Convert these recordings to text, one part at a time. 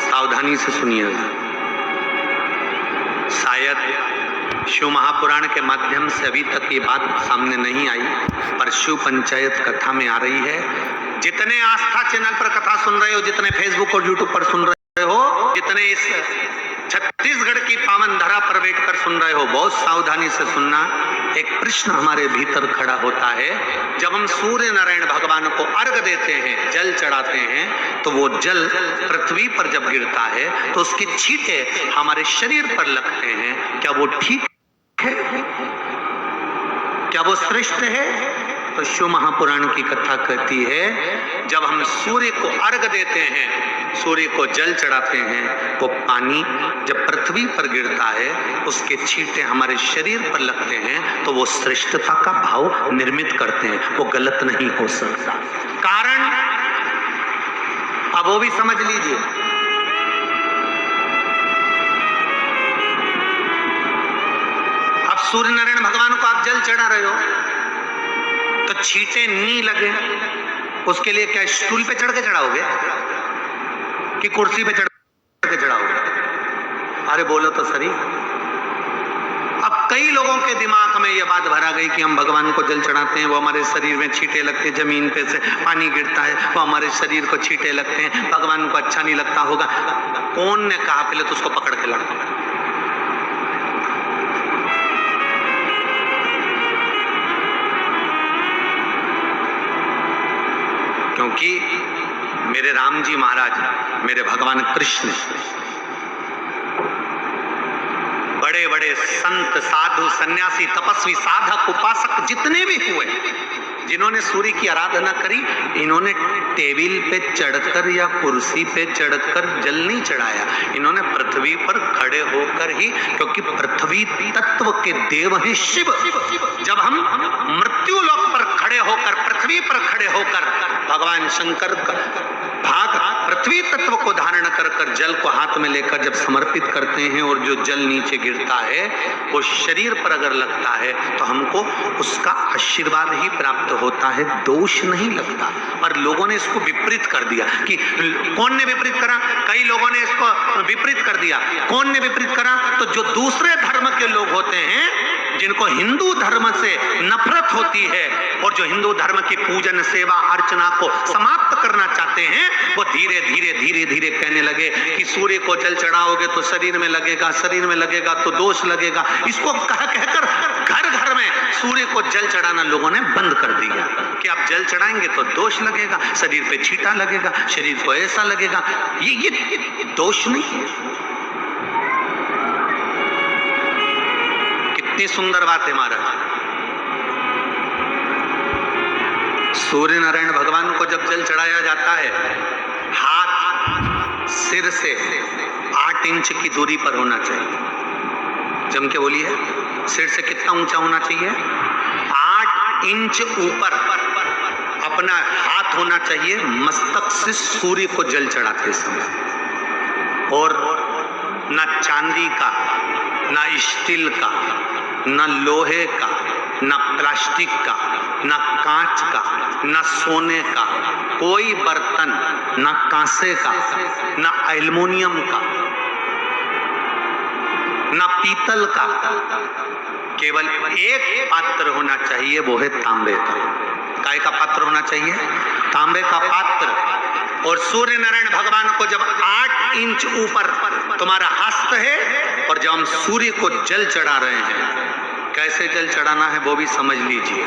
सावधानी से सुनिएगा। शायद शिव महापुराण के माध्यम से अभी तक ये बात सामने नहीं आई, पर शिव पंचायत कथा में आ रही है। जितने आस्था चैनल पर कथा सुन रहे हो, जितने फेसबुक और यूट्यूब पर सुन रहे हो, जितने इस छत्तीसगढ़ की पावन धरा पर बैठकर सुन रहे हो, बहुत सावधानी से सुनना। एक प्रश्न हमारे भीतर खड़ा होता है। जब हम सूर्य नारायण भगवान को अर्घ देते हैं, जल चढ़ाते हैं, तो वो जल पृथ्वी पर जब गिरता है तो उसकी छींटे हमारे शरीर पर लगते हैं। क्या वो ठीक है? क्या वो श्रेष्ठ है? तो शिव महापुराण की कथा कहती है, जब हम सूर्य को अर्घ देते हैं, सूर्य को जल चढ़ाते हैं, वो पानी जब पृथ्वी पर गिरता है, उसके छींटे हमारे शरीर पर लगते हैं, तो वो श्रेष्ठता का भाव निर्मित करते हैं। वो गलत नहीं हो सकता। कारण अब वो भी समझ लीजिए। अब सूर्य नारायण भगवान को आप जल चढ़ा रहे हो, तो छींटे नहीं लगे, उसके लिए क्या स्टूल पे चढ़ के चढ़ाओगे कि कुर्सी पे चढ़ के चढ़ाओगे? अरे बोलो तो सही। अब कई लोगों के दिमाग में यह बात भरा गई कि हम भगवान को जल चढ़ाते हैं, वो हमारे शरीर में छींटे लगते हैं, जमीन पे से पानी गिरता है, वो हमारे शरीर को छींटे लगते हैं, भगवान को अच्छा नहीं लगता होगा। कौन ने कहा? पहले तो उसको पकड़ के लड़ो। क्योंकि मेरे राम जी महाराज, मेरे भगवान कृष्ण, बड़े बड़े संत, साधु, सन्यासी, तपस्वी, साधक, उपासक जितने भी हुए, जिन्होंने सूर्य की आराधना करी, इन्होंने टेबल पे चढ़कर या कुर्सी पे चढ़कर जल नहीं चढ़ाया। इन्होंने पृथ्वी पर खड़े होकर ही, क्योंकि पृथ्वी तत्व के देव हैं शिव। जब हम मृत्यु लोक पर खड़े होकर, पृथ्वी पर खड़े होकर भगवान शंकर का भाग पृथ्वी तत्व को धारण कर कर जल को हाथ में लेकर जब समर्पित करते हैं, और जो जल नीचे गिरता है वो शरीर पर अगर लगता है तो हमको उसका आशीर्वाद ही प्राप्त होता है, दोष नहीं लगता। और लोगों ने इसको विपरीत कर दिया। कि कौन ने विपरीत करा? कई लोगों ने इसको विपरीत कर दिया। कौन ने विपरीत करा? तो जो दूसरे धर्म के लोग होते हैं, जिनको हिंदू धर्म से नफरत होती है और जो हिंदू धर्म की पूजन, सेवा, अर्चना को समाप्त करना चाहते हैं, वो धीरे धीरे धीरे धीरे कहने लगे कि सूर्य को जल चढ़ाओगे तो शरीर में लगेगा, शरीर में लगेगा तो दोष लगेगा। इसको कह कहकर घर घर में सूर्य को जल चढ़ाना लोगों ने बंद कर दिया कि आप जल चढ़ाएंगे तो दोष लगेगा, शरीर पे छींटा लगेगा, शरीर को ऐसा लगेगा। ये दोष नहीं है। कितनी सुंदर बात है महाराज। सूर्य नारायण भगवान को जब जल चढ़ाया जाता है, हाथ सिर से 8 इंच की दूरी पर होना चाहिए। जम के बोलिए, सिर से कितना ऊंचा होना चाहिए? 8 इंच ऊपर अपना हाथ होना चाहिए मस्तक से सूर्य को जल चढ़ाते समय। और ना चांदी का, ना स्टील का, ना लोहे का, ना प्लास्टिक का, ना कांच का, ना सोने का कोई बर्तन, ना कांसे का, ना एल्युमिनियम का, ना पीतल का, केवल एक पात्र होना चाहिए, वो है तांबे का। काय का पात्र होना चाहिए? तांबे का पात्र। और सूर्य नारायण भगवान को जब 8 इंच ऊपर तुम्हारा हस्त है, और जब हम सूर्य को जल चढ़ा रहे हैं, कैसे जल चढ़ाना है वो भी समझ लीजिए।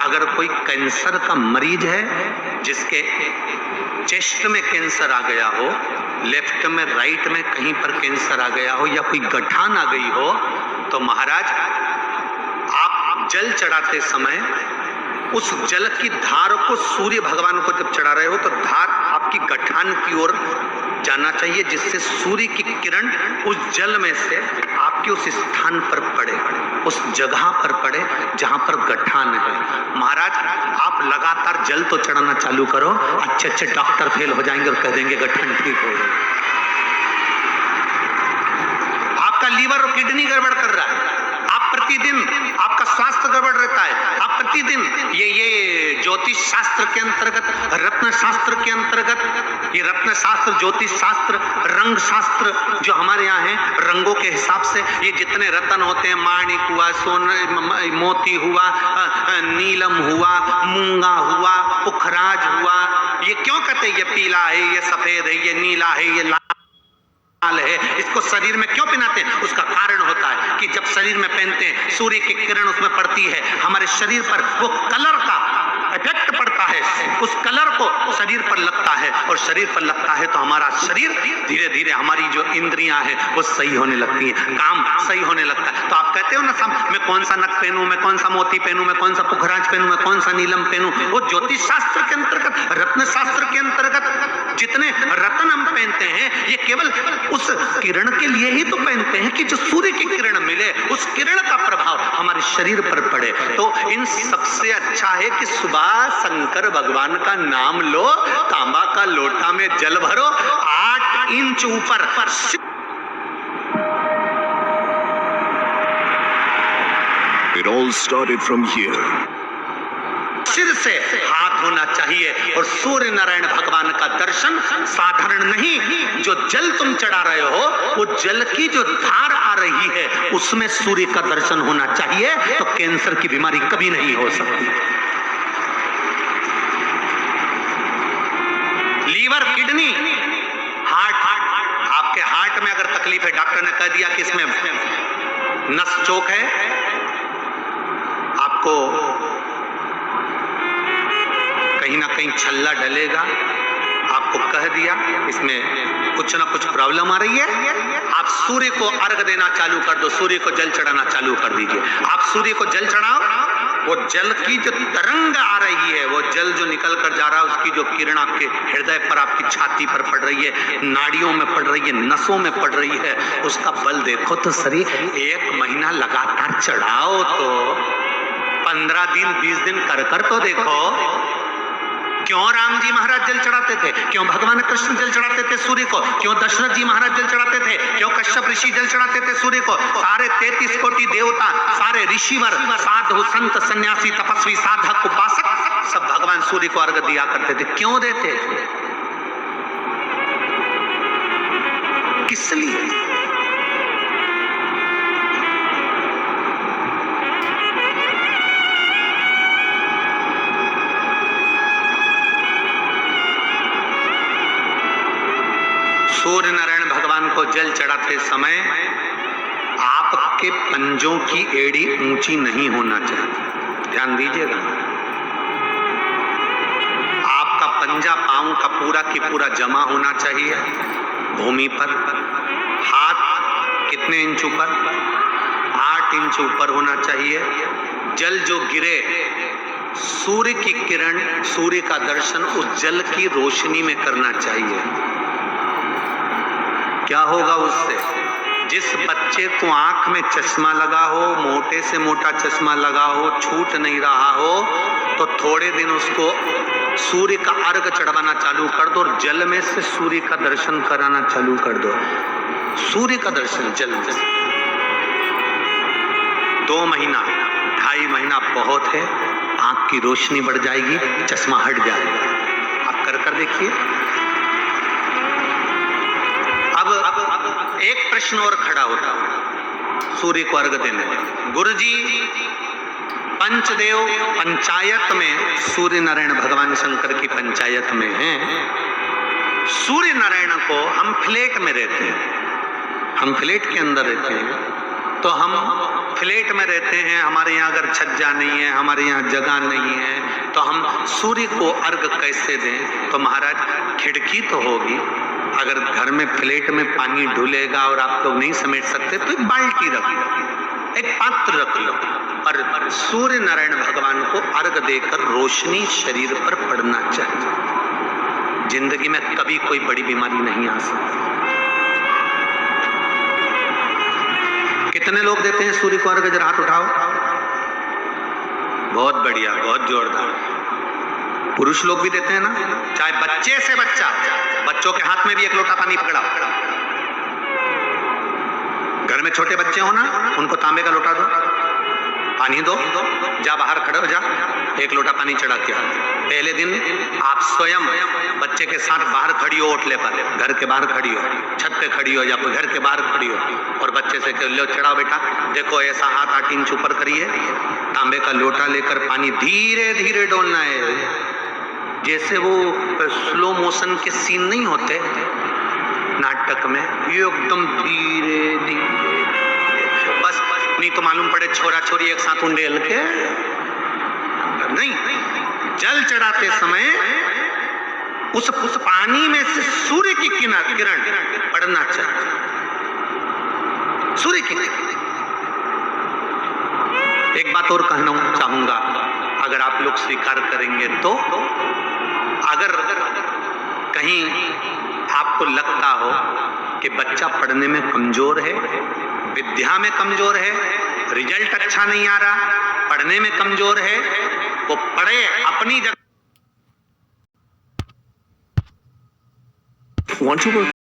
अगर कोई कैंसर का मरीज है, जिसके चेस्ट में कैंसर आ गया हो, लेफ्ट में, राइट में कहीं पर कैंसर आ गया हो, या कोई गठान आ गई हो, तो महाराज आप जल चढ़ाते समय उस जल की धार को सूर्य भगवान को जब चढ़ा रहे हो, तो धार आपकी गठान की ओर जाना चाहिए, जिससे सूर्य की किरण उस जल में से आपके उस स्थान पर पड़े, उस जगह पर पड़े जहां पर गठान है। महाराज आप लगातार जल तो चढ़ाना चालू करो, अच्छे अच्छे डॉक्टर फेल हो जाएंगे और कह देंगे गठान ठीक हो गई। आपका लीवर और किडनी गड़बड़ कर रहा है, आप प्रतिदिन आपका आपका स्वास्थ्य गड़बड़ रहता है। आप प्रतिदिन ये ज्योतिष शास्त्र के अंतर्गत, रत्न शास्त्र के अंतर्गत, ये रत्न शास्त्र, ज्योतिष शास्त्र, रंग शास्त्र जो हमारे यहाँ है, रंगों के हिसाब से ये जितने रत्न होते हैं, माणिक हुआ, सोना, मोती हुआ, नीलम हुआ, मूंगा हुआ, पुखराज हुआ, ये क्यों कहते हैं ये पीला है, ये सफेद है, ये नीला है, ये लाल है, इसको शरीर में क्यों पहनाते हैं? उसका कारण होता है कि जब शरीर में पहनते हैं सूर्य की किरण उसमें पड़ती है, हमारे शरीर पर वो कलर का इफेक्ट पड़ता है, उस कलर को शरीर पर लगता है, और शरीर पर लगता है तो हमारा शरीर धीरे धीरे, हमारी जो इंद्रियां हैं वो सही होने लगती हैं, काम सही होने लगता है। तो आप कहते हो ना सब, मैं कौन सा नक पहनूं, मैं कौन सा मोती पहनूं, मैं कौन सा पुखराज पहनूं, मैं कौन सा नीलम पहनूं, वो ज्योतिष शास्त्र के अंतर्गत, रत्न शास्त्र के अंतर्गत जितने रत्न हम पहनते हैं ये केवल उस किरण के लिए ही तो पहनते हैं कि जो सूर्य की किरण मिले, उस किरण का प्रभाव हमारे शरीर पर पड़े। तो इन सबसे अच्छा है कि सुबह शंकर भगवान का नाम लो, तांबा का लोटा में जल भरो, 8 इंच ऊपर It all started from here. सिर से हाथ होना चाहिए, और सूर्य नारायण भगवान का दर्शन साधारण नहीं, जो जल तुम चढ़ा रहे हो वो जल की जो धार आ रही है उसमें सूर्य का दर्शन होना चाहिए, तो कैंसर की बीमारी कभी नहीं हो सकती। लीवर, किडनी, हार्ट, आपके हार्ट में अगर तकलीफ है, डॉक्टर ने कह दिया कि इसमें नस चोक है, आपको कहीं ना कहीं छल्ला डलेगा, आपको कह दिया इसमें कुछ ना कुछ प्रॉब्लम आ रही है, आप सूर्य को अर्घ देना चालू कर दो, सूर्य को जल चढ़ाना चालू कर दीजिए। आप सूर्य को जल चढ़ाओ, वो जल की जो तरंग आ रही है, वो जल जो निकल कर जा रहा है, उसकी जो किरण आपके हृदय पर, आपकी छाती पर पड़ रही है, नाड़ियों में पड़ रही है, नसों में पड़ रही है, उसका बल देखो तो शरीर 1 महीना लगातार चढ़ाओ, तो 15 दिन 20 दिन कर तो देखो। क्यों राम जी महाराज जल चढ़ाते थे, क्यों भगवान कृष्ण जल चढ़ाते थे सूर्य को, क्यों दशरथ जी महाराज जल चढ़ाते थे, क्यों कश्यप ऋषि जल चढ़ाते थे सूर्य को, सारे 33 कोटि देवता, सारे ऋषिवर, साधु संत सन्यासी तपस्वी साधक उपासक सब भगवान सूर्य को अर्घ दिया करते थे। क्यों देते थे, किस लिए? सूर्य नारायण भगवान को जल चढ़ाते समय आपके पंजों की एड़ी ऊंची नहीं होना चाहिए, ध्यान दीजिएगा। आपका पंजा पांव का पूरा की पूरा जमा होना चाहिए भूमि पर। हाथ कितने इंच ऊपर? 8 इंच ऊपर होना चाहिए। जल जो गिरे, सूर्य की किरण, सूर्य का दर्शन उस जल की रोशनी में करना चाहिए। क्या होगा उससे? जिस बच्चे को आंख में चश्मा लगा हो, मोटे से मोटा चश्मा लगा हो, छूट नहीं रहा हो, तो थोड़े दिन उसको सूर्य का अर्घ चढ़वाना चालू कर दो और जल में से सूर्य का दर्शन कराना चालू कर दो। सूर्य का दर्शन जल में 2 महीना 2.5 महीना बहुत है, आंख की रोशनी बढ़ जाएगी, चश्मा हट जाएगा। आप कर देखिए। अब एक प्रश्न और खड़ा होता है सूर्य को अर्घ देने में। गुरुजी, पंचदेव पंचायत में सूर्य नारायण भगवान शंकर की पंचायत में हैं। सूर्य नारायण को हम फ्लैट में रहते हैं, हम फ्लैट के अंदर रहते हैं, तो हम फ्लैट में रहते हैं, हमारे यहाँ अगर छज्जा नहीं है, हमारे यहाँ जगह नहीं है, तो हम सूर्य को अर्घ कैसे दें? तो महाराज खिड़की तो होगी, अगर घर में फ्लैट में पानी डुलेगा और आप लोग नहीं समेट सकते तो एक बाल्टी रख लो, एक पात्र रख लो, और सूर्य नारायण भगवान को अर्घ देकर रोशनी शरीर पर पड़ना चाहिए। जिंदगी में कभी कोई बड़ी बीमारी नहीं आ सकती। कितने लोग देते हैं सूर्य को अर्घ? जरा हाथ उठाओ। बहुत बढ़िया, बहुत जोरदार। पुरुष लोग भी देते हैं ना, चाहे बच्चे से बच्चा, बच्चों के हाथ में भी 1 लोटा पानी पकड़ाओ। घर में छोटे बच्चे हो ना, उनको तांबे का लोटा दो, पानी दो, जा बाहर खड़े हो जा, एक लोटा पानी चढ़ा के आ। पहले दिन आप स्वयं बच्चे के साथ बाहर खड़ी हो, ओटले पर, घर के बाहर खड़ी हो, छत पे खड़ी हो या घर के बाहर खड़ी हो, और बच्चे से कह लो चढ़ाओ बेटा, देखो ऐसा हाथ 8 इंच ऊपर करिए, तांबे का लोटा लेकर पानी धीरे धीरे डोलना है, जैसे वो स्लो मोशन के सीन नहीं होते नाटक में, ये एकदम धीरे धीरे, बस नहीं तो मालूम पड़े छोरा छोरी एक साथ उंडेल के नहीं। जल चढ़ाते समय उस पानी में से सूर्य की किरण पड़ना चाहिए, सूर्य की। एक बात और कहना चाहूंगा, अगर आप लोग स्वीकार करेंगे तो, अगर कहीं आपको लगता हो कि बच्चा पढ़ने में कमजोर है, विद्या में कमजोर है, रिजल्ट अच्छा नहीं आ रहा, पढ़ने में कमजोर है, वो पढ़े अपनी जगह। Want to work